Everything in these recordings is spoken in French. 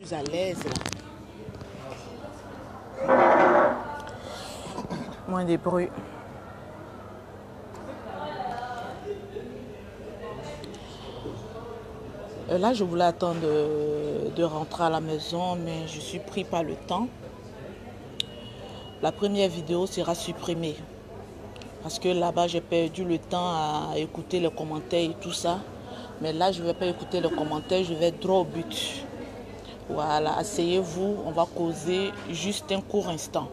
Plus à l'aise là. Moins de bruit. Là, je voulais attendre de rentrer à la maison, mais je suis pris par le temps. La première vidéo sera supprimée. Parce que là-bas, j'ai perdu le temps à écouter les commentaires et tout ça. Mais là, je ne vais pas écouter les commentaires, je vais droit au but. Voilà, asseyez-vous, on va causer juste un court instant.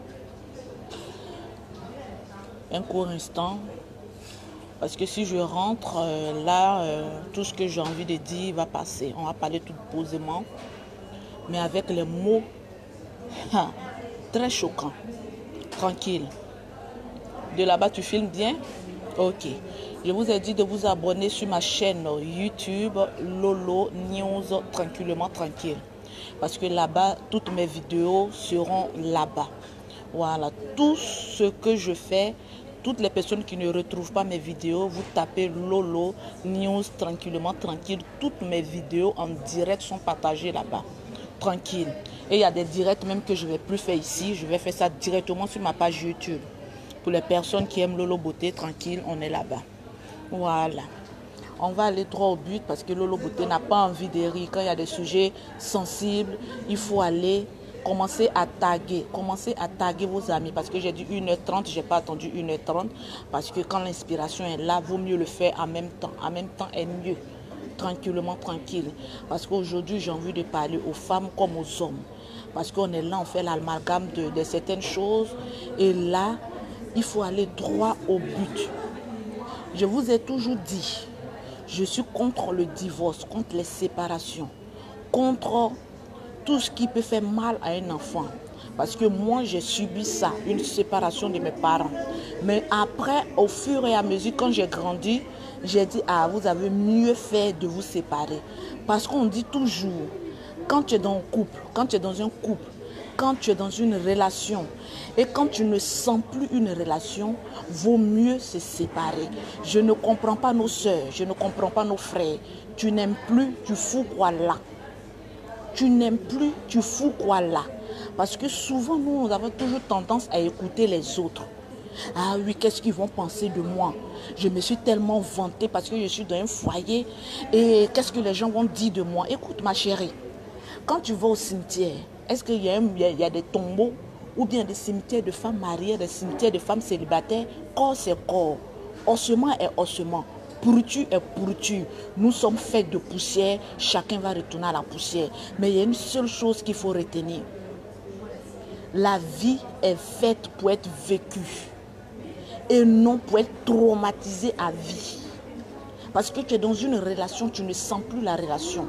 Un court instant. Parce que si je rentre, tout ce que j'ai envie de dire va passer. On va parler tout posément, mais avec les mots très choquants. Tranquille. De là-bas, tu filmes bien? Ok. Je vous ai dit de vous abonner sur ma chaîne YouTube Lolo News Tranquillement Tranquille. Parce que là-bas, toutes mes vidéos seront là-bas. Voilà. Tout ce que je fais, toutes les personnes qui ne retrouvent pas mes vidéos, vous tapez Lolo News Tranquillement Tranquille. Toutes mes vidéos en direct sont partagées là-bas. Tranquille. Et il y a des directs même que je ne vais plus faire ici. Je vais faire ça directement sur ma page YouTube. Pour les personnes qui aiment Lolo Beauté, tranquille, on est là-bas. Voilà. On va aller droit au but parce que Lolo Beauté n'a pas envie de rire. Quand il y a des sujets sensibles, il faut aller commencer à taguer. Commencer à taguer vos amis. Parce que j'ai dit 1h30, je n'ai pas attendu 1h30. Parce que quand l'inspiration est là, vaut mieux le faire en même temps. En même temps est mieux. Tranquillement, tranquille. Parce qu'aujourd'hui, j'ai envie de parler aux femmes comme aux hommes. Parce qu'on est là, on fait l'amalgame de certaines choses. Et là, il faut aller droit au but. Je vous ai toujours dit, je suis contre le divorce, contre les séparations, contre tout ce qui peut faire mal à un enfant. Parce que moi, j'ai subi ça, une séparation de mes parents. Mais après, au fur et à mesure, quand j'ai grandi, j'ai dit, ah, vous avez mieux fait de vous séparer. Parce qu'on dit toujours, quand tu es dans un couple, quand tu es dans un couple, quand tu es dans une relation et quand tu ne sens plus une relation, vaut mieux se séparer. Je ne comprends pas nos soeurs, je ne comprends pas nos frères. Tu n'aimes plus, tu fous quoi là? Tu n'aimes plus, tu fous quoi là? Parce que souvent, nous avons toujours tendance à écouter les autres. Ah oui, qu'est-ce qu'ils vont penser de moi? Je me suis tellement vantée parce que je suis dans un foyer. Et qu'est-ce que les gens vont dire de moi? Écoute ma chérie, quand tu vas au cimetière, est-ce qu'il y a des tombeaux ou bien des cimetières de femmes mariées, des cimetières de femmes célibataires? Corps c'est corps, ossement est ossement, pourriture est pourriture. Nous sommes faits de poussière, chacun va retourner à la poussière. Mais il y a une seule chose qu'il faut retenir. La vie est faite pour être vécue et non pour être traumatisée à vie. Parce que tu es dans une relation, tu ne sens plus la relation.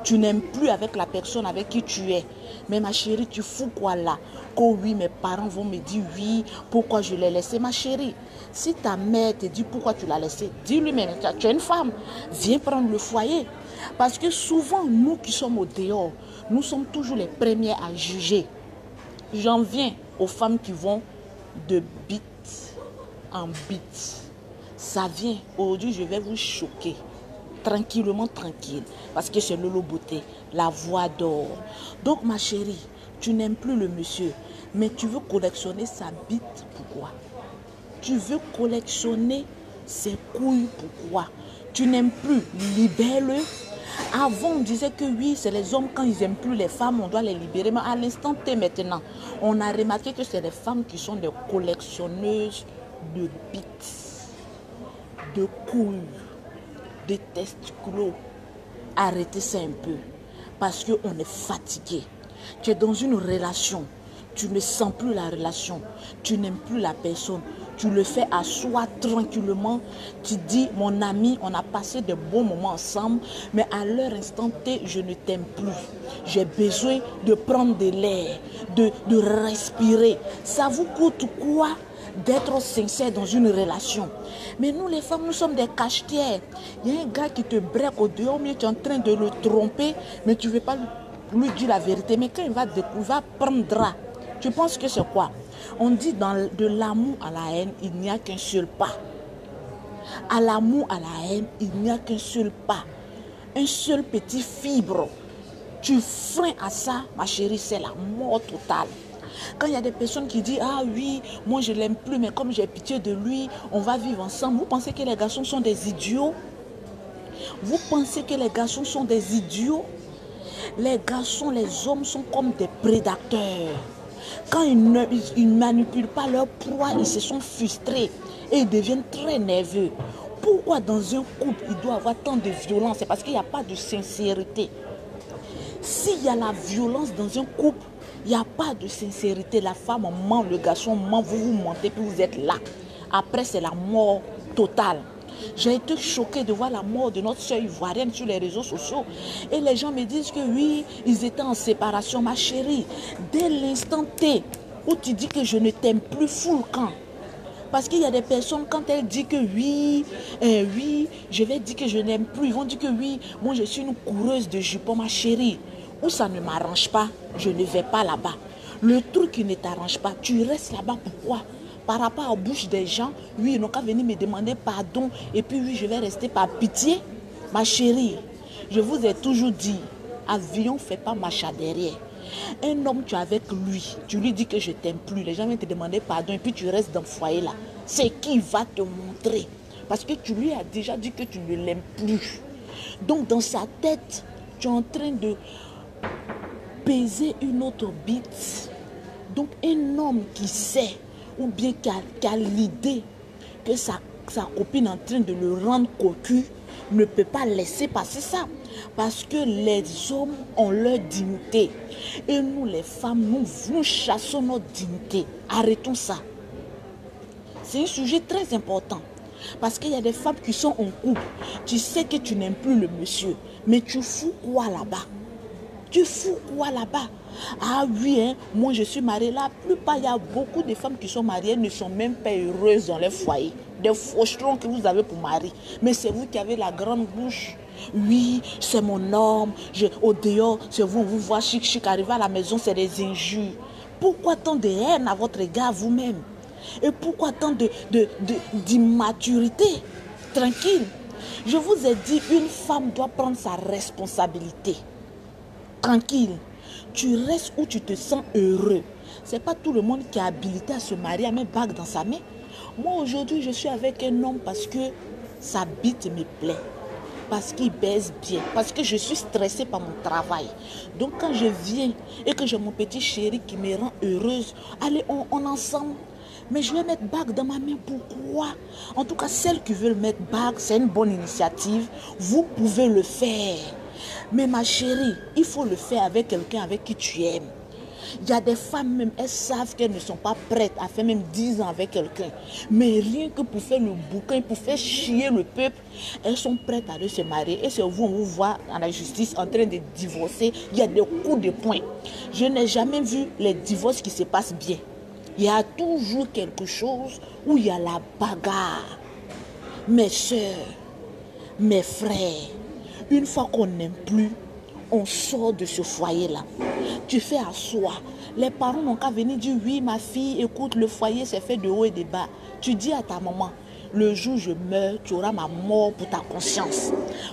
Tu n'aimes plus avec la personne avec qui tu es. Mais ma chérie, tu fous quoi là? Que oui, mes parents vont me dire oui, pourquoi je l'ai laissé. Ma chérie, si ta mère te dit pourquoi tu l'as laissé, dis-lui, mais tu es une femme, viens prendre le foyer. Parce que souvent, nous qui sommes au dehors, nous sommes toujours les premiers à juger. J'en viens aux femmes qui vont de bite en bite. Ça vient. Aujourd'hui, je vais vous choquer. Tranquillement, tranquille. Parce que c'est Lolo Beauté, la voix d'or. Donc, ma chérie, tu n'aimes plus le monsieur, mais tu veux collectionner sa bite. Pourquoi? Tu veux collectionner ses couilles. Pourquoi? Tu n'aimes plus. Libère-le. Avant, on disait que oui, c'est les hommes, quand ils n'aiment plus les femmes, on doit les libérer. Mais à l'instant T maintenant, on a remarqué que c'est les femmes qui sont des collectionneuses de bites, de couilles, de testicules. Arrêtez ça un peu. Parce qu'on est fatigué. Tu es dans une relation. Tu ne sens plus la relation. Tu n'aimes plus la personne. Tu le fais à soi tranquillement. Tu dis, mon ami, on a passé de bons moments ensemble, mais à l'heure instant T, je ne t'aime plus. J'ai besoin de prendre de l'air, de respirer. Ça vous coûte quoi d'être sincère dans une relation? Mais nous les femmes, nous sommes des cachetières. Il y a un gars qui te break au dehors, mais tu es en train de le tromper, mais tu ne veux pas lui dire la vérité. Mais quand il va découvrir, prendra. Tu penses que c'est quoi? On dit de l'amour à la haine, il n'y a qu'un seul pas. À l'amour, à la haine, il n'y a qu'un seul pas. Un seul petit fibre Tu freines à ça, ma chérie, c'est la mort totale. Quand il y a des personnes qui disent, ah oui, moi je l'aime plus, mais comme j'ai pitié de lui, on va vivre ensemble. Vous pensez que les garçons sont des idiots? Vous pensez que les garçons sont des idiots? Les garçons, les hommes sont comme des prédateurs. Quand ils ne manipulent pas leur proie, ils se sont frustrés et ils deviennent très nerveux. Pourquoi dans un couple, il doit y avoir tant de violence? C'est parce qu'il n'y a pas de sincérité. S'il y a la violence dans un couple, il n'y a pas de sincérité. La femme ment, le garçon ment, vous vous mentez, puis vous êtes là. Après, c'est la mort totale. J'ai été choquée de voir la mort de notre soeur ivoirienne sur les réseaux sociaux. Et les gens me disent que oui, ils étaient en séparation. Ma chérie, dès l'instant T où tu dis que je ne t'aime plus, fous le camp. Parce qu'il y a des personnes, quand elles disent que oui, oui, je vais dire que je n'aime plus. Ils vont dire que oui, moi je suis une coureuse de jupons, ma chérie. Ou ça ne m'arrange pas, je ne vais pas là-bas. Le truc qui ne t'arrange pas, tu restes là-bas, pourquoi? Par rapport à la bouche des gens, oui, ils n'ont qu'à venir me demander pardon. Et puis oui, je vais rester par pitié. Ma chérie, je vous ai toujours dit, avion ne fait pas marche derrière. Un homme, tu es avec lui, tu lui dis que je t'aime plus, les gens viennent te demander pardon et puis tu restes dans le foyer là. C'est qui va te montrer. Parce que tu lui as déjà dit que tu ne l'aimes plus. Donc dans sa tête, tu es en train de baiser une autre bite. Donc un homme qui sait ou bien qui a l'idée que sa copine est en train de le rendre cocu ne peut pas laisser passer ça. Parce que les hommes ont leur dignité. Et nous les femmes, nous chassons notre dignité. Arrêtons ça. C'est un sujet très important. Parce qu'il y a des femmes qui sont en couple. Tu sais que tu n'aimes plus le monsieur. Mais tu fous quoi là-bas? Tu fous quoi là-bas? Ah oui, hein, moi je suis mariée. La plupart, il y a beaucoup de femmes qui sont mariées, ne sont même pas heureuses dans leur foyer. Des faucherons que vous avez pour mari. Mais c'est vous qui avez la grande bouche. Oui, c'est mon homme. Au dehors, c'est vous, on vous voit chic, chic. Arriver à la maison, c'est des injures. Pourquoi tant de haine à votre égard vous-même? Et pourquoi tant d'immaturité? Tranquille. Je vous ai dit, une femme doit prendre sa responsabilité. Tranquille. Tu restes où tu te sens heureux. Ce n'est pas tout le monde qui est habilité à se marier, à mettre bague dans sa main. Moi, aujourd'hui, je suis avec un homme parce que sa bite me plaît. Parce qu'il baise bien. Parce que je suis stressée par mon travail. Donc, quand je viens et que j'ai mon petit chéri qui me rend heureuse, allez, on ensemble. Mais je vais mettre bague dans ma main. Pourquoi? En tout cas, celles qui veulent mettre bague, c'est une bonne initiative. Vous pouvez le faire. Mais ma chérie, il faut le faire avec quelqu'un avec qui tu aimes. Il y a des femmes même, elles savent qu'elles ne sont pas prêtes à faire même 10 ans avec quelqu'un. Mais rien que pour faire le bouquin, pour faire chier le peuple, elles sont prêtes à aller se marier. Et c'est vous, on vous voit dans la justice en train de divorcer. Il y a des coups de poing. Je n'ai jamais vu les divorces qui se passent bien. Il y a toujours quelque chose où il y a la bagarre. Mes soeurs, mes frères, une fois qu'on n'aime plus, on sort de ce foyer-là. Tu fais asseoir. Les parents n'ont qu'à venir dire, oui, ma fille, écoute, le foyer s'est fait de haut et de bas. Tu dis à ta maman, le jour où je meurs, tu auras ma mort pour ta conscience.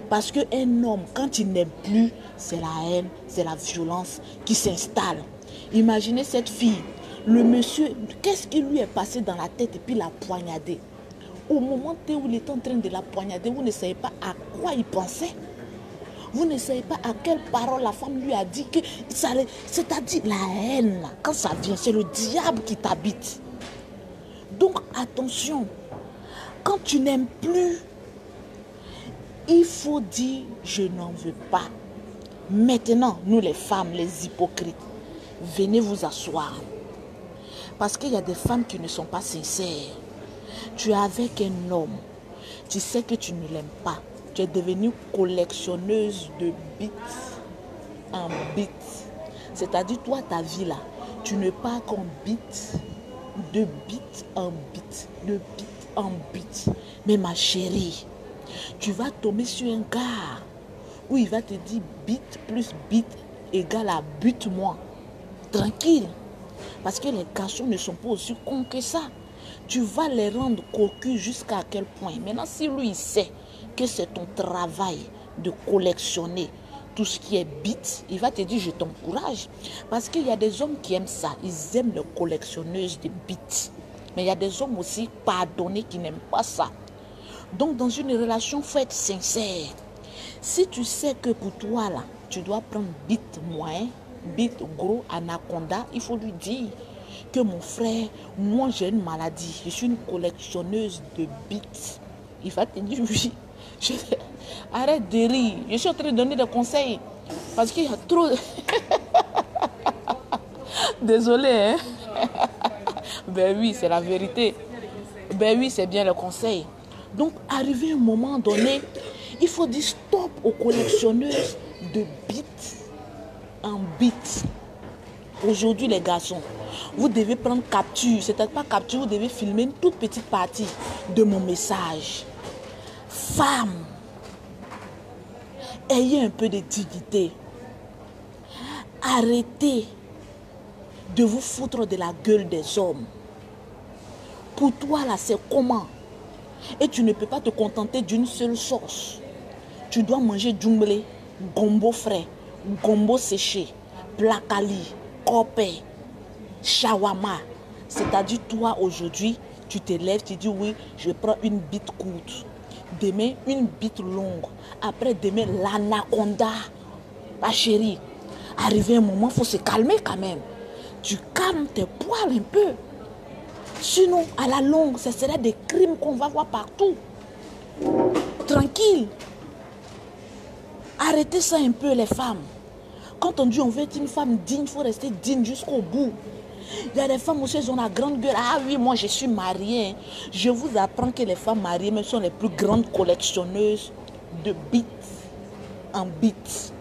Parce qu'un homme, quand il n'aime plus, c'est la haine, c'est la violence qui s'installe. Imaginez cette fille, le monsieur, qu'est-ce qui lui est passé dans la tête et puis l'a poignardé. Au moment où il est en train de la poignarder, vous ne savez pas à quoi il pensait. Vous ne savez pas à quelle parole la femme lui a dit que ça, c'est-à-dire la haine, quand ça vient, c'est le diable qui t'habite. Donc attention, quand tu n'aimes plus, il faut dire je n'en veux pas. Maintenant, nous les femmes, les hypocrites, venez vous asseoir. Parce qu'il y a des femmes qui ne sont pas sincères. Tu es avec un homme, tu sais que tu ne l'aimes pas. Tu es devenue collectionneuse de bits en bits. C'est-à-dire, toi, ta vie là, tu ne pars qu'en bits, de bits en bits, de bits en bits. Mais ma chérie, tu vas tomber sur un gars où il va te dire bit plus bit égale à bute-moi. Tranquille. Parce que les garçons ne sont pas aussi cons que ça. Tu vas les rendre cocus jusqu'à quel point. Maintenant, si lui, il sait que c'est ton travail de collectionner, tout ce qui est bite, il va te dire je t'encourage. Parce qu'il y a des hommes qui aiment ça. Ils aiment les collectionneuses de bites. Mais il y a des hommes aussi pardonnés qui n'aiment pas ça. Donc dans une relation, il faut être sincère. Si tu sais que pour toi là, tu dois prendre bite moyen, bite gros, anaconda, il faut lui dire que mon frère, moi j'ai une maladie. Je suis une collectionneuse de bites. Il va te dire oui. Arrête de rire. Je suis en train de donner des conseils. Parce qu'il y a trop... Désolé, hein. Ben oui, c'est la vérité. Ben oui, c'est bien le conseil. Donc, arrivé à un moment donné, il faut dire stop aux collectionneuses de bites en bites. Aujourd'hui, les garçons, vous devez prendre capture. C'est-à-dire pas capture, vous devez filmer une toute petite partie de mon message. Femmes, ayez un peu de dignité. Arrêtez de vous foutre de la gueule des hommes. Pour toi, là, c'est comment? Et tu ne peux pas te contenter d'une seule sauce. Tu dois manger djumblé, gombo frais, gombo séché, placali, copé, shawarma. C'est-à-dire, toi, aujourd'hui, tu te lèves, tu dis oui, je prends une bite courte. Demain, une bite longue. Après, demain, l'anaconda. Ma chérie, arrivé un moment, il faut se calmer quand même. Tu calmes tes poils un peu. Sinon, à la longue, ce serait des crimes qu'on va voir partout. Tranquille. Arrêtez ça un peu, les femmes. Quand on dit on veut être une femme digne, il faut rester digne jusqu'au bout. Il y a des femmes aussi, elles ont la grande gueule. Ah oui, moi je suis mariée. Je vous apprends que les femmes mariées même sont les plus grandes collectionneuses de bites en bites.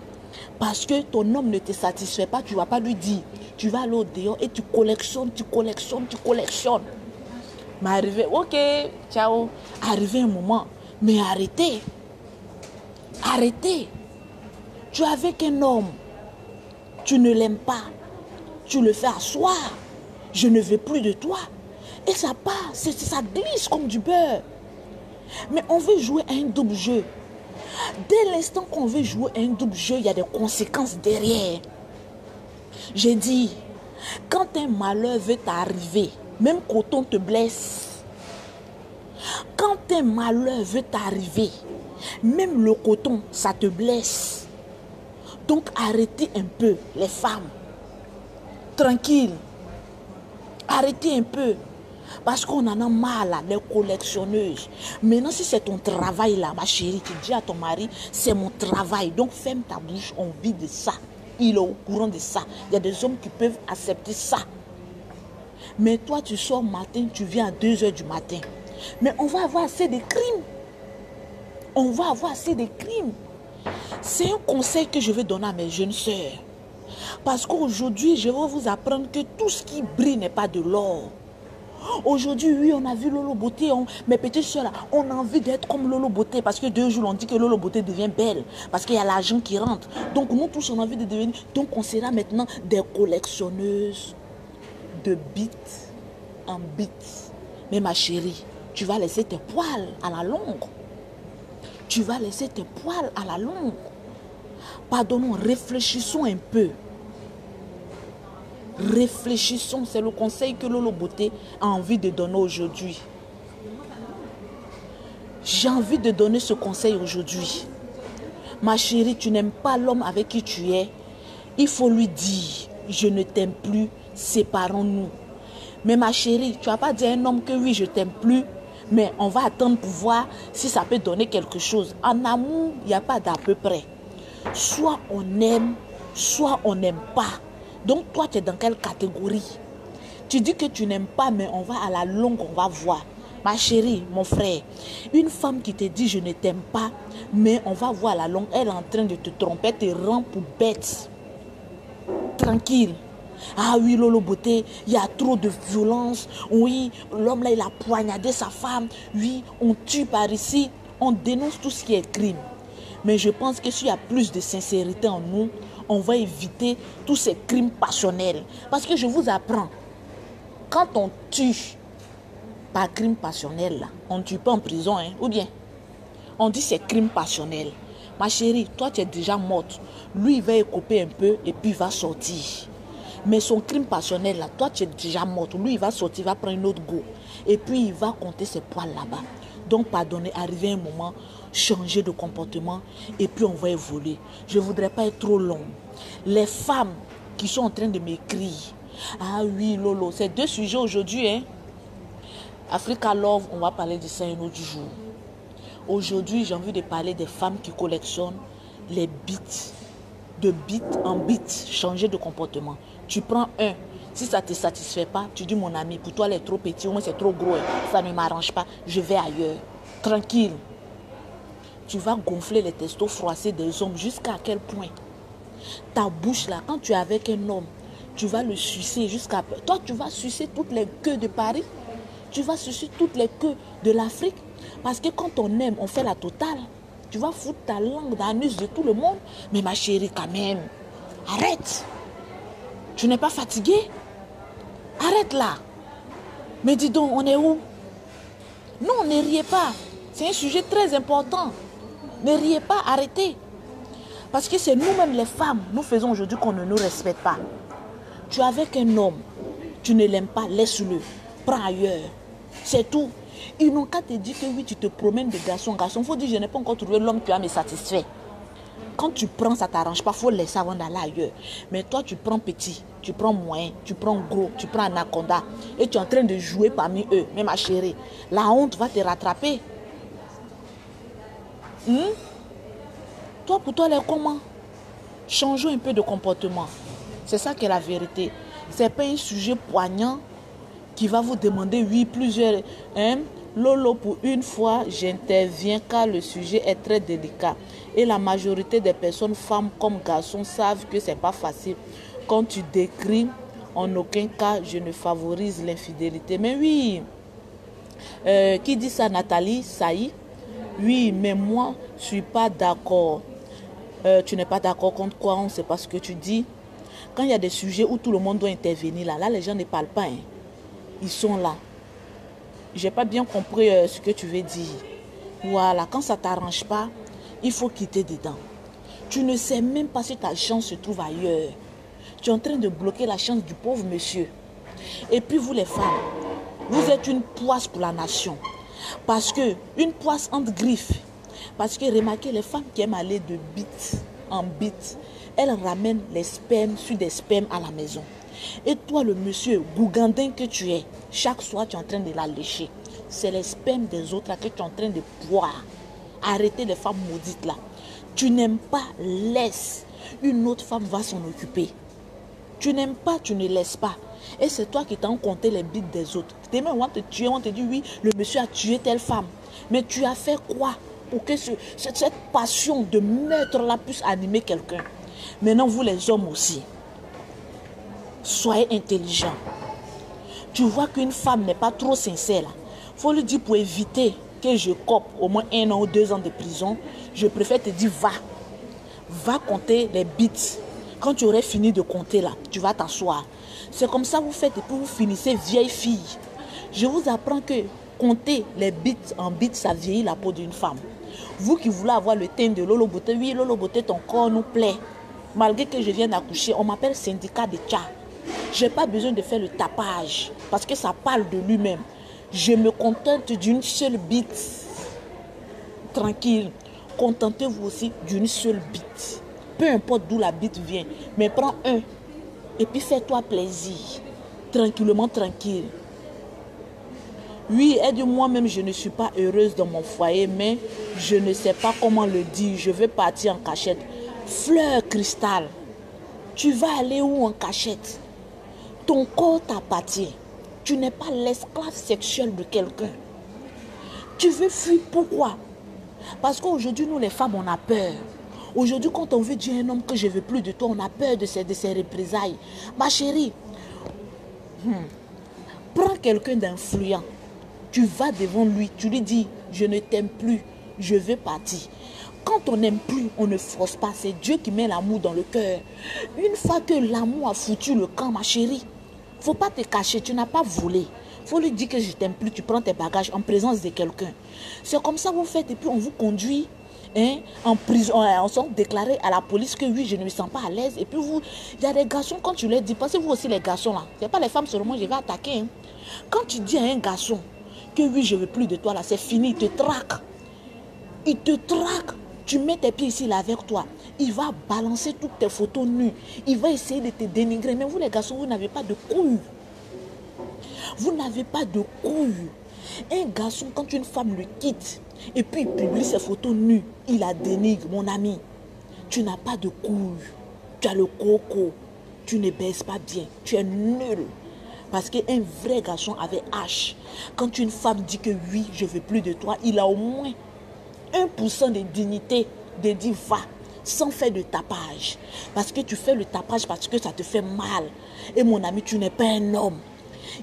Parce que ton homme ne te satisfait pas, tu ne vas pas lui dire. Tu vas aller au dehors et tu collectionnes, tu collectionnes, tu collectionnes. Mais arrivé, ok, ciao. Arrivé un moment, mais arrêtez. Arrêtez. Tu es avec un homme, tu ne l'aimes pas. Tu le fais asseoir. Je ne veux plus de toi. Et ça passe, ça glisse comme du beurre. Mais on veut jouer à un double jeu. Dès l'instant qu'on veut jouer à un double jeu, il y a des conséquences derrière. J'ai dit, quand un malheur veut t'arriver, même quand on te blesse, quand un malheur veut t'arriver, même le coton, ça te blesse. Donc arrêtez un peu, les femmes. Tranquille. Arrêtez un peu. Parce qu'on en a marre là, les collectionneuses. Maintenant, si c'est ton travail là, ma chérie, tu dis à ton mari, c'est mon travail. Donc ferme ta bouche, on vit de ça. Il est au courant de ça. Il y a des hommes qui peuvent accepter ça. Mais toi, tu sors matin, tu viens à 2 h du matin. Mais on va avoir assez de crimes. On va avoir assez de crimes. C'est un conseil que je vais donner à mes jeunes sœurs. Parce qu'aujourd'hui, je vais vous apprendre que tout ce qui brille n'est pas de l'or. Aujourd'hui, oui, on a vu Lolo Beauté. Mes petites soeurs, là, on a envie d'être comme Lolo Beauté. Parce que 2 jours, on dit que Lolo Beauté devient belle. Parce qu'il y a l'argent qui rentre. Donc, nous tous, on a envie de devenir. Donc, on sera maintenant des collectionneuses de bites en bites. Mais ma chérie, tu vas laisser tes poils à la longue. Tu vas laisser tes poils à la longue. Pardonnons, réfléchissons un peu. Réfléchissons, c'est le conseil que Lolo Beauté a envie de donner aujourd'hui. J'ai envie de donner ce conseil aujourd'hui. Ma chérie, tu n'aimes pas l'homme avec qui tu es. Il faut lui dire, je ne t'aime plus, séparons-nous. Mais ma chérie, tu vas pas dire à un homme que oui, je t'aime plus, mais on va attendre pour voir si ça peut donner quelque chose. En amour, il n'y a pas d'à peu près. Soit on aime, soit on n'aime pas. Donc toi, tu es dans quelle catégorie? Tu dis que tu n'aimes pas, mais on va à la longue, on va voir. Ma chérie, mon frère, une femme qui te dit je ne t'aime pas, mais on va voir à la longue, elle est en train de te tromper, elle te rend pour bête. Tranquille. Ah oui, Lolo Beauté, il y a trop de violence. Oui, l'homme là, il a poignardé sa femme. Oui, on tue par ici. On dénonce tout ce qui est crime. Mais je pense que s'il y a plus de sincérité en nous, on va éviter tous ces crimes passionnels. Parce que je vous apprends, quand on tue par crime passionnel, là, on ne tue pas en prison, hein, ou bien on dit c'est crime passionnel. Ma chérie, toi, tu es déjà morte. Lui, il va écoper un peu et puis il va sortir. Mais son crime passionnel, là, toi, tu es déjà morte. Lui, il va sortir, il va prendre une autre go. Et puis, il va compter ses poils là-bas. Donc, pardonnez, arrivé un moment, changer de comportement et puis on va évoluer. Je ne voudrais pas être trop long. Les femmes qui sont en train de m'écrire, ah oui, Lolo, c'est 2 sujets aujourd'hui, hein. Africa Love, on va parler de ça un autre jour. Aujourd'hui, j'ai envie de parler des femmes qui collectionnent les bits. De bit en bit, changer de comportement. Tu prends un, si ça ne te satisfait pas, tu dis mon ami, pour toi, elle est trop petit, ou moins c'est trop gros, ça ne m'arrange pas, je vais ailleurs. Tranquille. Tu vas gonfler les testos froissés des hommes jusqu'à quel point? Ta bouche là, quand tu es avec un homme, tu vas le sucer jusqu'à... Toi, tu vas sucer toutes les queues de Paris. Tu vas sucer toutes les queues de l'Afrique. Parce que quand on aime, on fait la totale. Tu vas foutre ta langue dans l'anus de tout le monde. Mais ma chérie, quand même, arrête. Tu n'es pas fatiguée? Arrête là. Mais dis donc, on est où? Non, ne riez pas. C'est un sujet très important. Ne riez pas, arrêtez. Parce que c'est nous-mêmes les femmes, nous faisons aujourd'hui qu'on ne nous respecte pas. Tu es avec un homme, tu ne l'aimes pas, laisse-le. Prends ailleurs. C'est tout. Ils n'ont qu'à te dire que oui, tu te promènes de garçon en garçon. Il faut dire, je n'ai pas encore trouvé l'homme qui va me satisfaire. Quand tu prends, ça ne t'arrange pas, il faut laisser avant d'aller ailleurs. Mais toi, tu prends petit, tu prends moyen, tu prends gros, tu prends anaconda. Et tu es en train de jouer parmi eux. Mais ma chérie, la honte va te rattraper. Toi, pour toi, elle est comment? Changeons un peu de comportement. C'est ça qui est la vérité. Ce n'est pas un sujet poignant qui va vous demander, oui, plusieurs... Lolo, pour une fois, j'interviens car le sujet est très délicat. Et la majorité des personnes, femmes comme garçons, savent que ce n'est pas facile. Quand tu décris, en aucun cas, je ne favorise l'infidélité. Mais oui, qui dit ça, Nathalie Saï? Oui, mais moi, je ne suis pas d'accord. Tu n'es pas d'accord contre quoi? On ne sait pas ce que tu dis. Quand il y a des sujets où tout le monde doit intervenir, là les gens ne parlent pas. Hein. Ils sont là. Je n'ai pas bien compris ce que tu veux dire. Voilà, quand ça ne t'arrange pas, il faut quitter dedans. Tu ne sais même pas si ta chance se trouve ailleurs. Tu es en train de bloquer la chance du pauvre monsieur. Et puis vous les femmes, vous êtes une poisse pour la nation. Parce que, une poisse entre griffes. Parce que remarquez, les femmes qui aiment aller de bite en bite, elles ramènent les spermes sur des spermes à la maison. Et toi, le monsieur gougandin que tu es, chaque soir, tu es en train de la lécher. C'est les spermes des autres là que tu es en train de boire. Arrêtez les femmes maudites là. Tu n'aimes pas, laisse. Une autre femme va s'en occuper. Tu n'aimes pas, tu ne laisses pas. Et c'est toi qui t'en compté les bites des autres. Demain, on va te tuer, on te dit oui, le monsieur a tué telle femme. Mais tu as fait quoi pour que cette passion de meurtre là puisse animer quelqu'un? Maintenant, vous les hommes aussi, soyez intelligents. Tu vois qu'une femme n'est pas trop sincère. Il faut lui dire pour éviter que je cope au moins 1 an ou 2 ans de prison. Je préfère te dire va compter les bites. Quand tu aurais fini de compter là, tu vas t'asseoir. C'est comme ça que vous faites et puis vous finissez vieille fille. Je vous apprends que compter les bits en bits, ça vieillit la peau d'une femme. Vous qui voulez avoir le teint de Lolo Beauté, oui Lolo Beauté, ton corps nous plaît. Malgré que je vienne d'accoucher, on m'appelle syndicat de tcha. Je n'ai pas besoin de faire le tapage parce que ça parle de lui-même. Je me contente d'une seule bite. Tranquille. Contentez-vous aussi d'une seule bite. Peu importe d'où la bite vient. Mais prends un. Et puis fais-toi plaisir. Tranquillement, tranquille. Oui, aide-moi-même, je ne suis pas heureuse dans mon foyer, mais je ne sais pas comment le dire. Je vais partir en cachette. Fleur cristal, tu vas aller où en cachette? Ton corps t'appartient. Tu n'es pas l'esclave sexuel de quelqu'un. Tu veux fuir, pourquoi? Parce qu'aujourd'hui, nous les femmes, on a peur. Aujourd'hui, quand on veut dire à un homme que je ne veux plus de toi, on a peur de ses représailles. Ma chérie, prends quelqu'un d'influent. Tu vas devant lui, tu lui dis, je ne t'aime plus, je veux partir. Quand on n'aime plus, on ne force pas. C'est Dieu qui met l'amour dans le cœur. Une fois que l'amour a foutu le camp, ma chérie, il ne faut pas te cacher, tu n'as pas volé. Il faut lui dire que je t'aime plus, tu prends tes bagages en présence de quelqu'un. C'est comme ça que vous faites et puis on vous conduit. hein, en prison, on sont déclarés à la police que oui, je ne me sens pas à l'aise. Et puis vous, il y a des garçons, quand tu leur dis, pensez vous aussi les garçons là, c'est pas les femmes seulement, je vais attaquer. Hein. Quand tu dis à un garçon que oui, je ne veux plus de toi là, c'est fini, il te traque. Il te traque. Tu mets tes pieds ici là avec toi. Il va balancer toutes tes photos nues. Il va essayer de te dénigrer. Mais vous les garçons, vous n'avez pas de couilles. Vous n'avez pas de couilles. Un garçon, quand une femme le quitte et puis il publie ses photos nues, il la dénigre, mon ami. Tu n'as pas de couilles. Tu as le coco. Tu ne baisses pas bien. Tu es nul. Parce qu'un vrai garçon avec H, quand une femme dit que oui, je ne veux plus de toi, il a au moins 1% de dignité de dire va, sans faire de tapage. Parce que tu fais le tapage parce que ça te fait mal. Et mon ami, tu n'es pas un homme.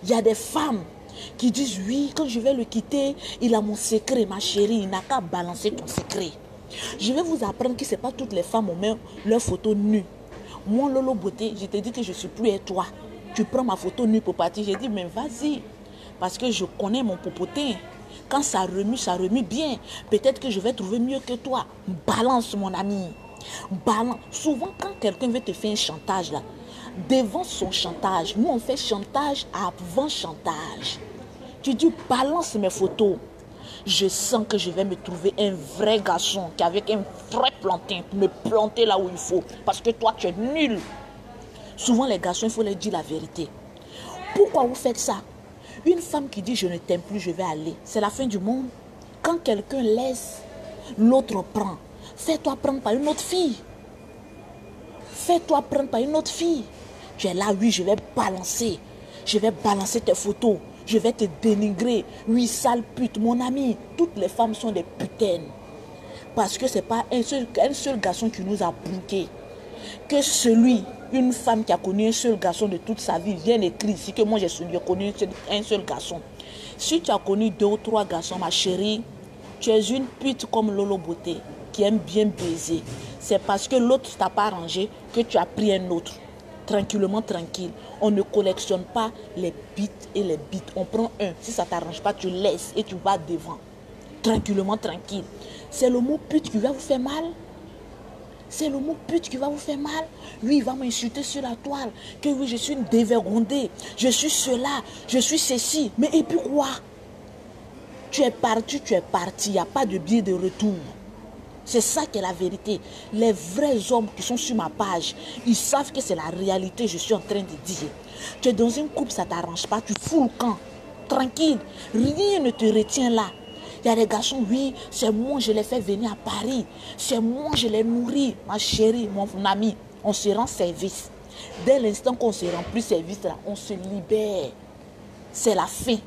Il y a des femmes qui disent oui, quand je vais le quitter, il a mon secret, ma chérie, il n'a qu'à balancer ton secret. Je vais vous apprendre que ce n'est pas toutes les femmes ont même leurs photos nues. Moi, Lolo Beauté, je te dis que je ne suis plus avec toi. Tu prends ma photo nue pour partir. J'ai dit, mais vas-y. Parce que je connais mon popotin. Quand ça remue bien. Peut-être que je vais trouver mieux que toi. Balance, mon ami. Balance. Souvent, quand quelqu'un veut te faire un chantage, là, devant son chantage, nous, on fait chantage avant chantage. Tu dis, balance mes photos. Je sens que je vais me trouver un vrai garçon qui avec un vrai plantain pour me planter là où il faut. Parce que toi, tu es nul. Souvent, les garçons, il faut leur dire la vérité. Pourquoi vous faites ça? Une femme qui dit je ne t'aime plus, je vais aller. C'est la fin du monde. Quand quelqu'un laisse, l'autre prend. Fais-toi prendre par une autre fille. Fais-toi prendre par une autre fille. Tu es là, oui, je vais balancer. Je vais balancer tes photos. Je vais te dénigrer. Oui, sale pute, mon ami. Toutes les femmes sont des putaines. Parce que ce n'est pas un seul garçon qui nous a bouqués. Que celui, une femme qui a connu un seul garçon de toute sa vie, vient écrire ici que moi j'ai connu un seul garçon. Si tu as connu 2 ou 3 garçons, ma chérie, tu es une pute comme Lolo Beauté qui aime bien baiser. C'est parce que l'autre ne t'a pas arrangé que tu as pris un autre. Tranquillement, tranquille. On ne collectionne pas les bites et les bites. On prend un. Si ça ne t'arrange pas, tu laisses et tu vas devant. Tranquillement, tranquille. C'est le mot pute qui va vous faire mal. C'est le mot pute qui va vous faire mal. Lui, il va m'insulter sur la toile. Que oui, je suis une dévergondée. Je suis cela. Je suis ceci. Mais et puis quoi? Tu es parti, tu es parti. Il n'y a pas de billet de retour. C'est ça qui est la vérité. Les vrais hommes qui sont sur ma page, ils savent que c'est la réalité, je suis en train de dire. Tu es dans une couple, ça ne t'arrange pas. Tu fous le camp. Tranquille. Rien ne te retient là. Il y a des garçons, oui, c'est moi, je les fais venir à Paris. C'est moi, je les nourris. Ma chérie, mon ami, on se rend service. Dès l'instant qu'on se rend plus service, là, on se libère. C'est la fin.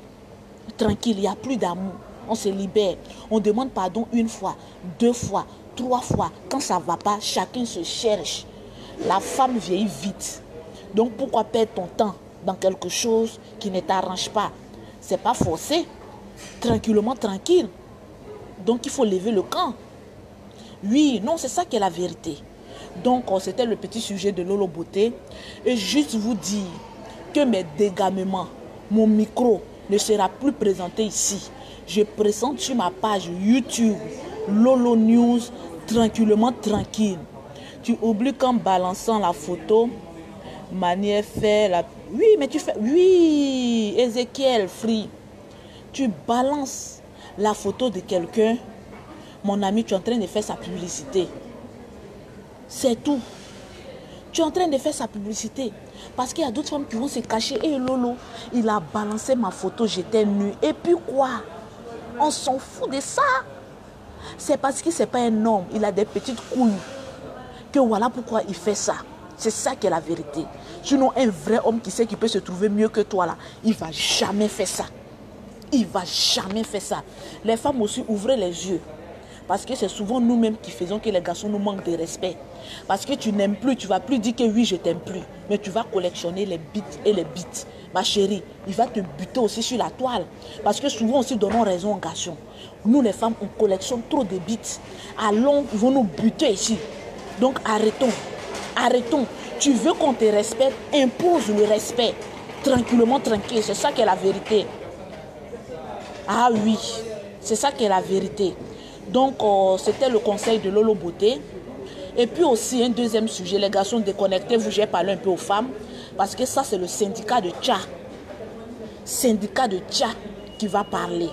Tranquille, il n'y a plus d'amour. On se libère. On demande pardon 1 fois, 2 fois, 3 fois. Quand ça ne va pas, chacun se cherche. La femme vieillit vite. Donc pourquoi perdre ton temps dans quelque chose qui ne t'arrange pas? Ce n'est pas forcé. Tranquillement, tranquille. Donc il faut lever le camp. Oui, non, c'est ça qui est la vérité. Donc c'était le petit sujet de Lolo Beauté. Et juste vous dire que mes dégamements, mon micro ne sera plus présenté ici. Je présente sur ma page YouTube Lolo News, tranquillement, tranquille. Tu oublies qu'en balançant la photo, manière fait la... Oui, mais tu fais... Oui, Ezekiel Free. Tu balances la photo de quelqu'un, mon ami, tu es en train de faire sa publicité. C'est tout. Tu es en train de faire sa publicité. Parce qu'il y a d'autres femmes qui vont se cacher. Et Lolo, il a balancé ma photo, j'étais nue. Et puis quoi? On s'en fout de ça. C'est parce que ce n'est pas un homme, il a des petites couilles. Que voilà pourquoi il fait ça. C'est ça qui est la vérité. Sinon, un vrai homme qui sait qu'il peut se trouver mieux que toi, là, il ne va jamais faire ça. Il ne va jamais faire ça. Les femmes aussi, ouvrez les yeux. Parce que c'est souvent nous-mêmes qui faisons que les garçons nous manquent de respect. Parce que tu n'aimes plus, tu ne vas plus dire que oui, je t'aime plus. Mais tu vas collectionner les bites et les bites. Ma chérie, il va te buter aussi sur la toile. Parce que souvent aussi, donnons raison aux garçons. Nous, les femmes, on collectionne trop de bites. Allons, ils vont nous buter ici. Donc arrêtons. Arrêtons. Tu veux qu'on te respecte, impose le respect. Tranquillement, tranquille. C'est ça qui est la vérité. Ah oui, c'est ça qui est la vérité. Donc, c'était le conseil de Lolo Beauté. Et puis aussi, un deuxième sujet, les garçons déconnectez-vous, j'ai parlé un peu aux femmes, parce que ça, c'est le syndicat de Tcha. Syndicat de Tcha qui va parler.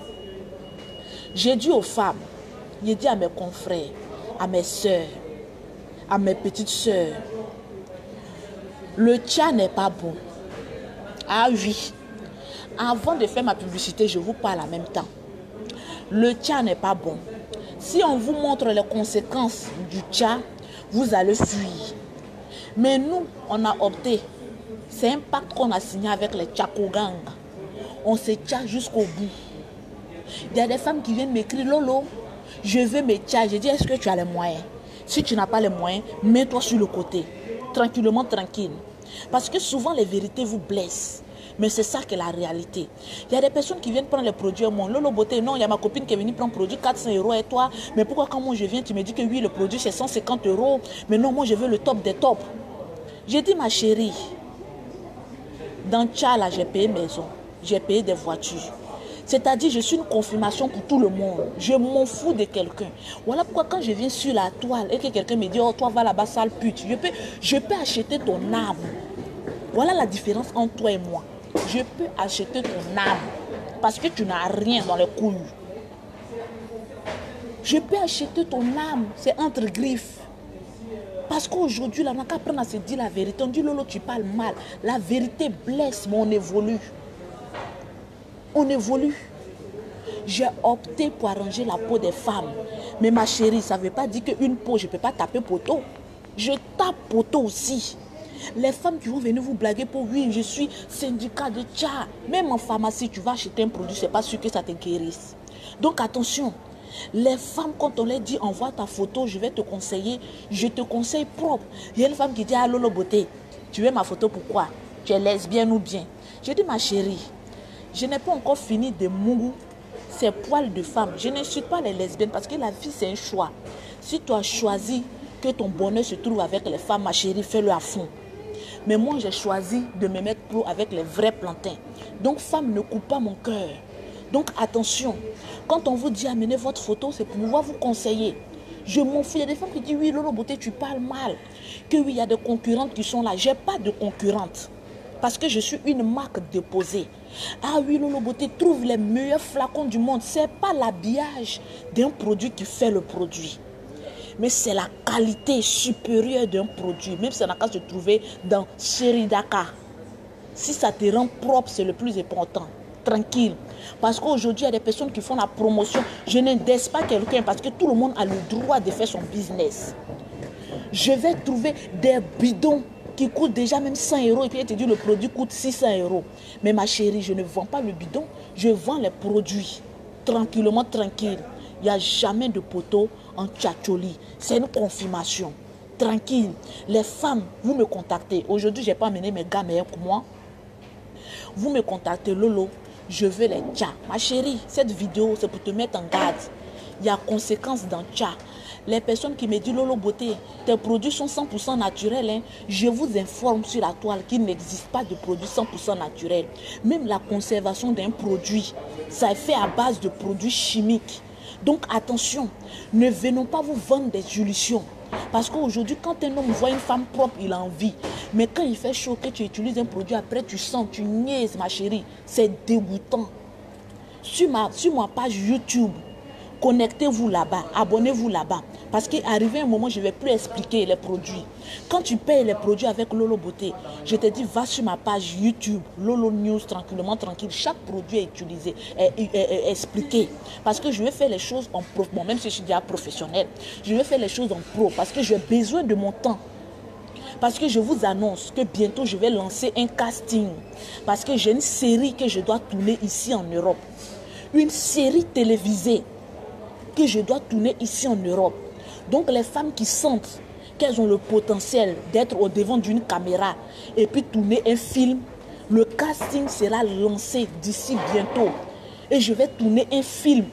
J'ai dit aux femmes, j'ai dit à mes confrères, à mes soeurs, à mes petites soeurs, le Tcha n'est pas bon. Ah oui, avant de faire ma publicité, je vous parle en même temps. Le Tcha n'est pas bon. Si on vous montre les conséquences du Tcha, vous allez fuir. Mais nous, on a opté. C'est un pacte qu'on a signé avec les Tchakogang. On se tcha jusqu'au bout. Il y a des femmes qui viennent m'écrire, Lolo, je veux me tcha. Je dis, est-ce que tu as les moyens? Si tu n'as pas les moyens, mets-toi sur le côté. Tranquillement, tranquille. Parce que souvent, les vérités vous blessent. Mais c'est ça qui est la réalité. Il y a des personnes qui viennent prendre les produits au monde. Lolo Beauté, non, il y a ma copine qui est venue prendre produit 400 € et toi. Mais pourquoi quand moi je viens, tu me dis que oui, le produit c'est 150 €. Mais non, moi je veux le top des tops. J'ai dit, ma chérie, dans Tchala, j'ai payé maison. J'ai payé des voitures. C'est-à-dire, je suis une confirmation pour tout le monde. Je m'en fous de quelqu'un. Voilà pourquoi quand je viens sur la toile et que quelqu'un me dit, oh, toi, va là-bas, sale pute. Je peux acheter ton âme. Voilà la différence entre toi et moi. Je peux acheter ton âme. Parce que tu n'as rien dans les couilles. Je peux acheter ton âme. C'est entre griffes. Parce qu'aujourd'hui, là, on n'a qu'à apprendre à se dire la vérité. On dit, Lolo, tu parles mal. La vérité blesse, mais on évolue. On évolue. J'ai opté pour arranger la peau des femmes. Mais ma chérie, ça ne veut pas dire qu'une peau, je ne peux pas taper poteau. Je tape poteau aussi. Les femmes qui vont venir vous blaguer pour oui, je suis syndicat de Tcha. Même en pharmacie, tu vas acheter un produit, ce n'est pas sûr que ça te guérisse. Donc attention, les femmes, quand on leur dit envoie ta photo, je vais te conseiller, je te conseille propre. Il y a une femme qui dit ah Lolo Beauté, tu veux ma photo pourquoi? Tu es lesbienne ou bien? Je dis ma chérie, je n'ai pas encore fini de mou ces poils de femme. Je n'insulte pas les lesbiennes parce que la vie c'est un choix. Si tu as choisi que ton bonheur se trouve avec les femmes, ma chérie, fais-le à fond. Mais moi, j'ai choisi de me mettre pro avec les vrais plantains. Donc, femme, ne coupe pas mon cœur. Donc, attention. Quand on vous dit amenez votre photo, c'est pour pouvoir vous conseiller. Je m'en fous. Il y a des femmes qui disent oui, Lolo Beauté, tu parles mal. Que oui, il y a des concurrentes qui sont là. Je n'ai pas de concurrente. Parce que je suis une marque déposée. Ah oui, Lolo Beauté, trouve les meilleurs flacons du monde. Ce n'est pas l'habillage d'un produit qui fait le produit. Mais c'est la qualité supérieure d'un produit. Même si ça n'a qu'à se trouver dans Sheridaka. Si ça te rend propre, c'est le plus important. Tranquille. Parce qu'aujourd'hui, il y a des personnes qui font la promotion. Je n'indexe pas quelqu'un parce que tout le monde a le droit de faire son business. Je vais trouver des bidons qui coûtent déjà même 100 € et puis elle te dit le produit coûte 600 €. Mais ma chérie, je ne vends pas le bidon. Je vends les produits. Tranquillement, tranquille. Il n'y a jamais de poteau en tchatcholi. C'est une confirmation. Tranquille. Les femmes, vous me contactez. Aujourd'hui, je n'ai pas amené mes gars meilleurs que moi. Vous me contactez, Lolo. Je veux les tchas. Ma chérie, cette vidéo, c'est pour te mettre en garde. Il y a conséquences dans tcha. Les personnes qui me disent, Lolo Beauté, tes produits sont 100% naturels. Hein. Je vous informe sur la toile qu'il n'existe pas de produits 100% naturels. Même la conservation d'un produit, ça est fait à base de produits chimiques. Donc attention, ne venons pas vous vendre des illusions. Parce qu'aujourd'hui, quand un homme voit une femme propre, il a envie. Mais quand il fait chaud, que tu utilises un produit, après tu sens, tu niaises, ma chérie. C'est dégoûtant. Sur ma page YouTube, connectez-vous là-bas, abonnez-vous là-bas. Parce qu'arrivé un moment, je ne vais plus expliquer les produits. Quand tu payes les produits avec Lolo Beauté, je te dis, va sur ma page YouTube, Lolo News, tranquillement, tranquille. Chaque produit est utilisé, est expliqué. Parce que je vais faire les choses en pro. Bon, même si je suis déjà professionnel, je vais faire les choses en pro. Parce que j'ai besoin de mon temps. Parce que je vous annonce que bientôt, je vais lancer un casting. Parce que j'ai une série que je dois tourner ici en Europe. Une série télévisée que je dois tourner ici en Europe. Donc les femmes qui sentent qu'elles ont le potentiel d'être au devant d'une caméra et puis tourner un film, le casting sera lancé d'ici bientôt. Et je vais tourner un film.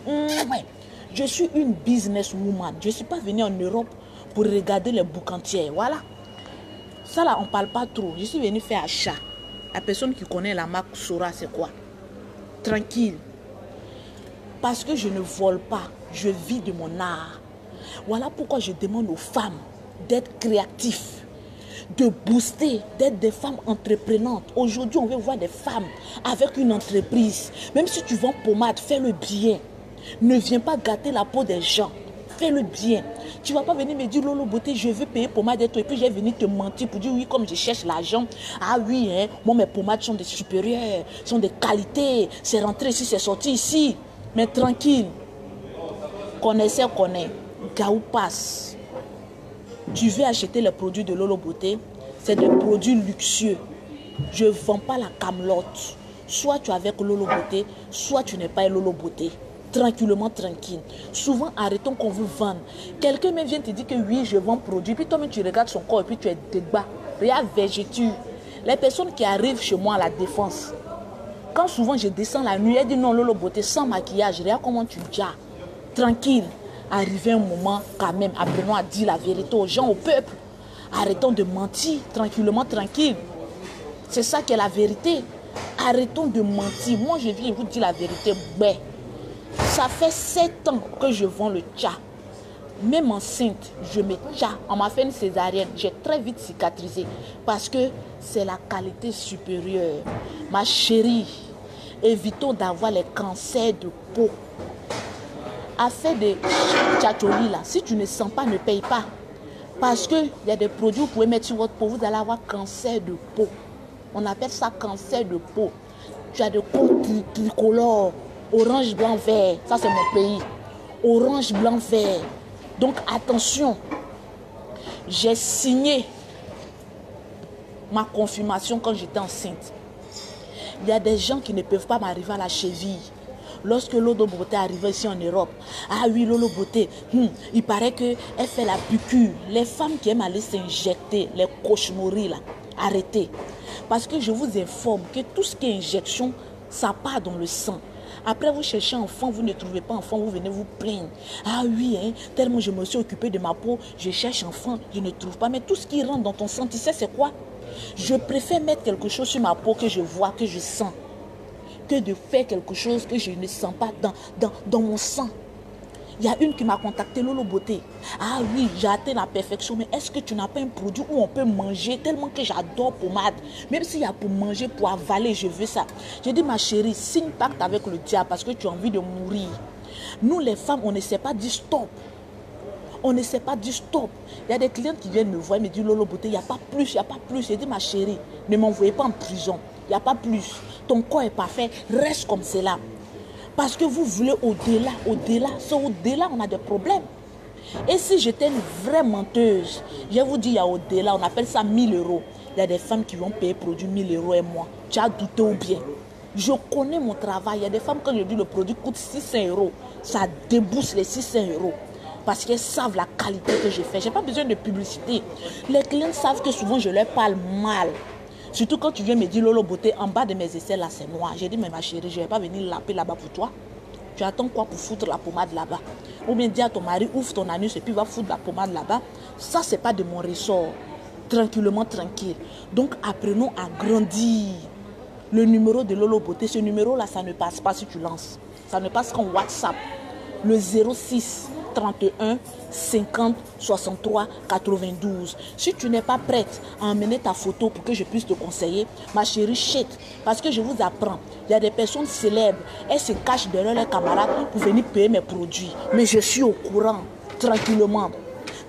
Je suis une businesswoman. Je ne suis pas venue en Europe pour regarder les boucantières. Voilà. Ça là, on ne parle pas trop. Je suis venue faire achat. La personne qui connaît la marque saura c'est quoi. Tranquille. Parce que je ne vole pas. Je vis de mon art. Voilà pourquoi je demande aux femmes d'être créatifs, de booster, d'être des femmes entreprenantes. Aujourd'hui, on veut voir des femmes avec une entreprise. Même si tu vends pommade, fais-le bien. Ne viens pas gâter la peau des gens. Fais-le bien. Tu ne vas pas venir me dire, Lolo Beauté, je veux payer pommade et tout. Et puis, j'ai venu te mentir pour dire, oui, comme je cherche l'argent. Ah oui, hein, moi, mes pommades sont des supérieures, sont des qualités. C'est rentré ici, c'est sorti ici. Mais tranquille. Connaissez, connaît. Gaou passe. Tu veux acheter les produits de Lolo Beauté, c'est des produits luxueux. Je ne vends pas la camelote. Soit tu es avec Lolo Beauté, soit tu n'es pas Lolo Beauté. Tranquillement, tranquille. Souvent, arrêtons qu'on vous vende. Quelqu'un me vient te dire que oui, je vends produit. Puis toi-même, tu regardes son corps et puis tu es débat. Regarde, végéture. Les personnes qui arrivent chez moi à la défense, quand souvent je descends la nuit, elles disent non, Lolo Beauté, sans maquillage. Regarde comment tujas. Tranquille. Arrivé un moment, quand même, apprenons à dire la vérité aux gens, au peuple. Arrêtons de mentir, tranquillement, tranquille. C'est ça qui est la vérité. Arrêtons de mentir. Moi, je viens vous dire la vérité. Ben, ça fait 7 ans que je vends le tcha. Même enceinte, je mets tcha. On m'a fait une césarienne. J'ai très vite cicatrisé. Parce que c'est la qualité supérieure. Ma chérie, évitons d'avoir les cancers de peau. Affaire de tchatcholi là, si tu ne sens pas, ne paye pas. Parce qu'il y a des produits que vous pouvez mettre sur votre peau, vous allez avoir cancer de peau. On appelle ça cancer de peau. Tu as des peaux tricolores, orange, blanc, vert. Ça, c'est mon pays. Orange, blanc, vert. Donc, attention. J'ai signé ma confirmation quand j'étais enceinte. Il y a des gens qui ne peuvent pas m'arriver à la cheville. Lorsque Lolo Beauté arrivait ici en Europe, ah oui, Lolo Beauté, il paraît qu'elle fait la piqûre. Les femmes qui aiment aller s'injecter, les cochonneries là, arrêtez. Parce que je vous informe que tout ce qui est injection, ça part dans le sang. Après, vous cherchez enfant, vous ne trouvez pas enfant, vous venez vous plaindre. Ah oui, hein, tellement je me suis occupée de ma peau, je cherche enfant, je ne trouve pas. Mais tout ce qui rentre dans ton sang, tu sais c'est quoi? Je préfère mettre quelque chose sur ma peau que je vois, que je sens, que de faire quelque chose que je ne sens pas dans mon sang. Il y a une qui m'a contacté, Lolo Beauté. Ah oui, j'ai atteint la perfection, mais est-ce que tu n'as pas un produit où on peut manger tellement que j'adore pommade? Même s'il y a pour manger, pour avaler, je veux ça. J'ai dit, ma chérie, signe pacte avec le diable parce que tu as envie de mourir. Nous, les femmes, on ne sait pas dire stop. On ne sait pas dire stop. Il y a des clients qui viennent me voir et me disent, Lolo Beauté, il n'y a pas plus, il n'y a pas plus. J'ai dit, ma chérie, ne m'envoyez pas en prison. Il n'y a pas plus. Ton corps est parfait, reste comme cela. Parce que vous voulez au-delà, au-delà. C'est au-delà, on a des problèmes. Et si j'étais une vraie menteuse, je vous dis, il y a au-delà, on appelle ça 1000 euros. Il y a des femmes qui vont payer produit 1000 euros et moi. Tu as douté ou bien? Je connais mon travail. Il y a des femmes, quand je dis le produit coûte 600 euros, ça débouche les 600 euros. Parce qu'elles savent la qualité que je fais. Je n'ai pas besoin de publicité. Les clients savent que souvent je leur parle mal. Surtout quand tu viens me dire, Lolo Beauté, en bas de mes aisselles, là, c'est noir. J'ai dit, mais ma chérie, je ne vais pas venir laper là-bas pour toi. Tu attends quoi pour foutre la pommade là-bas? Ou bien dire à ton mari, ouvre ton anus et puis va foutre la pommade là-bas. Ça, ce n'est pas de mon ressort. Tranquillement, tranquille. Donc, apprenons à grandir. Le numéro de Lolo Beauté, ce numéro-là, ça ne passe pas si tu lances. Ça ne passe qu'en WhatsApp. Le 06 31 50 63 92. Si tu n'es pas prête à emmener ta photo pour que je puisse te conseiller, ma chérie, chète. Parce que je vous apprends, il y a des personnes célèbres, elles se cachent derrière leurs camarades pour venir payer mes produits. Mais je suis au courant, tranquillement.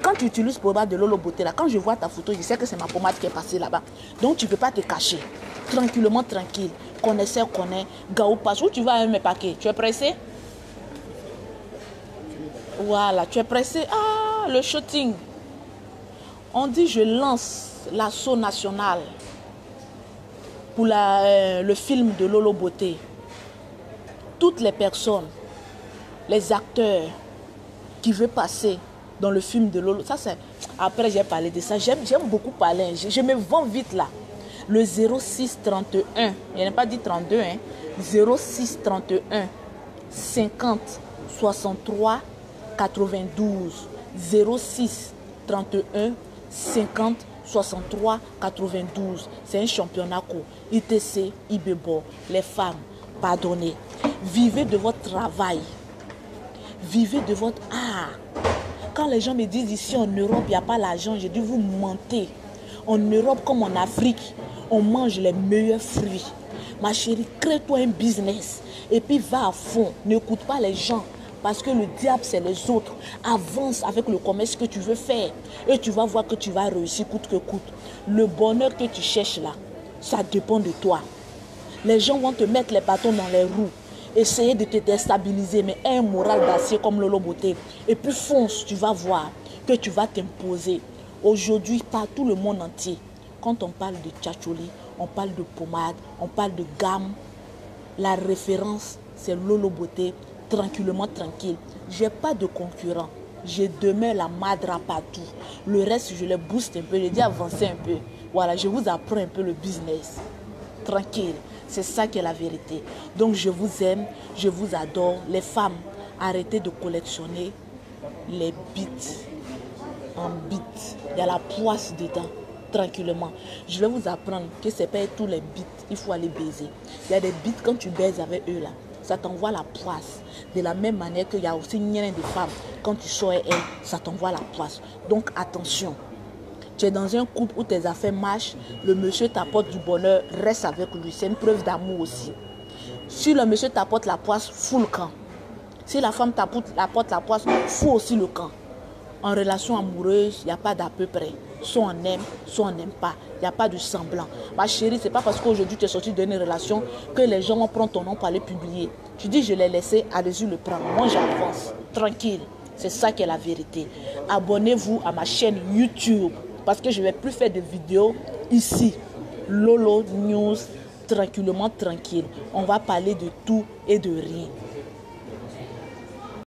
Quand tu utilises pommade de Lolo Beauté, là, quand je vois ta photo, je sais que c'est ma pommade qui est passée là-bas. Donc tu ne peux pas te cacher. Tranquillement, tranquille. Connaisseur, connaît. Gaou passe. Où tu vas avec mes paquets? Tu es pressé? Voilà, tu es pressé. Ah, le shooting. On dit je lance l'assaut national pour le film de Lolo Beauté. Toutes les personnes, les acteurs qui veulent passer dans le film de Lolo. Ça, c'est... Après, j'ai parlé de ça. J'aime beaucoup parler. Je me vends vite là. Le 06 31, je n'ai pas dit 32, hein. 06 31 50 63 92. 06 31 50 63 92. C'est un championnat court. ITC, IBEBO. Les femmes, pardonnez. Vivez de votre travail. Vivez de votre art. Quand les gens me disent ici en Europe, il n'y a pas l'argent, je dis vous mentez. En Europe comme en Afrique, on mange les meilleurs fruits. Ma chérie, crée-toi un business et puis va à fond. N'écoute pas les gens parce que le diable, c'est les autres. Avance avec le commerce que tu veux faire et tu vas voir que tu vas réussir coûte que coûte. Le bonheur que tu cherches là, ça dépend de toi. Les gens vont te mettre les bâtons dans les roues, essayer de te déstabiliser, mais un moral d'acier comme Lolo Beauté. Et puis fonce, tu vas voir que tu vas t'imposer. Aujourd'hui, partout le monde entier, quand on parle de tchatchouli, on parle de pommade, on parle de gamme, la référence, c'est Lolo Beauté, tranquillement tranquille. Je n'ai pas de concurrent. Je demeure la madra partout. Le reste, je les booste un peu, je dis avancer un peu. Voilà, je vous apprends un peu le business. Tranquille, c'est ça qui est la vérité. Donc je vous aime, je vous adore. Les femmes, arrêtez de collectionner les bites en bites. Il y a la poisse dedans, tranquillement. Je vais vous apprendre que ce n'est pas tous les bites, il faut aller baiser. Il y a des bites, quand tu baises avec eux là, ça t'envoie la poisse. De la même manière qu'il y a aussi une des femmes, quand tu sors avec elles, ça t'envoie la poisse. Donc attention. Tu es dans un couple où tes affaires marchent, le monsieur t'apporte du bonheur, reste avec lui. C'est une preuve d'amour aussi. Si le monsieur t'apporte la poisse, fous le camp. Si la femme t'apporte la poisse, fous aussi le camp. En relation amoureuse, il n'y a pas d'à peu près. Soit on aime, soit on n'aime pas. Il n'y a pas de semblant. Ma chérie, ce n'est pas parce qu'aujourd'hui tu es sorti d'une relation que les gens vont prendre ton nom pour aller publier. Tu dis je l'ai laissé, allez-y le prendre. Moi j'avance, tranquille. C'est ça qui est la vérité. Abonnez-vous à ma chaîne YouTube. Parce que je ne vais plus faire de vidéos ici. Lolo News, tranquillement tranquille. On va parler de tout et de rien.